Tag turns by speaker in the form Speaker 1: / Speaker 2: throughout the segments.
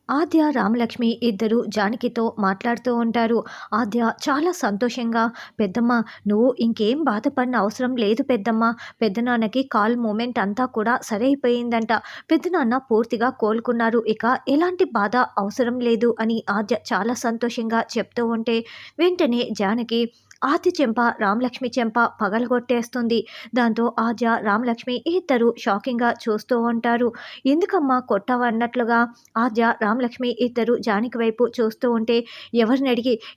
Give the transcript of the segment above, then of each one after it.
Speaker 1: ఆద్య, రామలక్ష్మి ఇద్దరు జానకితో మాట్లాడుతూ ఉంటారు. ఆద్య చాలా సంతోషంగా, "పెద్దమ్మ, నువ్వు ఇంకేం బాధపడిన అవసరం లేదు పెద్దమ్మ. పెద్దనాన్నకి కాల్ మూమెంట్ అంతా కూడా సరైపోయిందంట. పెద్దనాన్న పూర్తిగా కోలుకున్నారు. ఇక ఎలాంటి బాధ అవసరం లేదు" అని ఆద్య చాలా సంతోషంగా చెప్తూ ఉంటే, వెంటనే జానకి ఆద్య చెంప రామలక్ష్మి చెంప పగలగొట్టేస్తుంది. దాంతో ఆద్య, రామలక్ష్మి ఇద్దరు షాకింగ్‌గా చూస్తూ ఉంటారు. "ఎందుకమ్మా కొట్టావన్నట్లుగా" ఆద్య, రామలక్ష్మి ఇద్దరు జానకి వైపు చూస్తూ ఉంటే,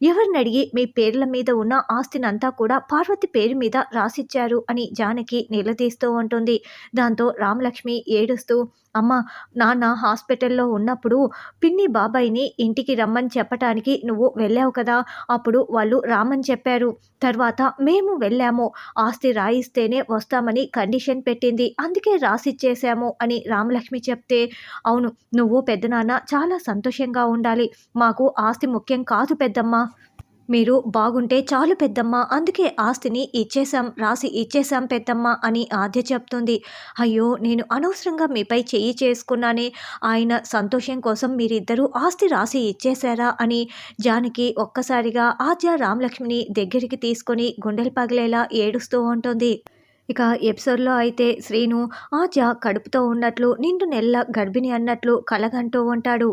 Speaker 1: ఎవరినడిగి మీ పేర్ల మీద ఉన్న ఆస్తినంతా కూడా పార్వతి పేరు మీద రాసిచ్చారు" అని జానకి నిలదీస్తూ ఉంటుంది. దాంతో రామలక్ష్మి ఏడుస్తూ, "అమ్మ, నాన్న హాస్పిటల్లో ఉన్నప్పుడు పిన్ని, బాబాయిని ఇంటికి రమ్మని చెప్పటానికి నువ్వు వెళ్ళావు కదా! అప్పుడు వాళ్ళు రామని చెప్పారు. తర్వాత మేము వెళ్ళాము. ఆస్తి రాయిస్తేనే వస్తామని కండిషన్ పెట్టింది. అందుకే రాసిచ్చేశాము" అని రామలక్ష్మి చెప్తే, "అవును, నువ్వు పెద్దనాన్న చాలా సంతోషంగా ఉండాలి. మాకు ఆస్తి ముఖ్యం కాదు పెద్దమ్మ. మీరు బాగుంటే చాలు పెద్దమ్మ. అందుకే ఆస్తిని రాసి ఇచ్చేశాం పెద్దమ్మ" అని ఆద్య చెప్తుంది. "అయ్యో, నేను అనవసరంగా మీపై చెయ్యి చేసుకున్నానే. ఆయన సంతోషం కోసం మీరిద్దరూ ఆస్తి రాసి ఇచ్చేశారా" అని జానకి ఒక్కసారిగా ఆద్య, రామలక్ష్మిని దగ్గరికి తీసుకొని గుండెలు పగిలేలా ఏడుస్తూ ఉంటుంది. ఇక ఎపిసోడ్‌లో అయితే శ్రీను ఆద్య కడుపుతో ఉన్నట్లు, నిండు నెలల గర్భిణి అన్నట్లు కలగంటూ ఉంటాడు.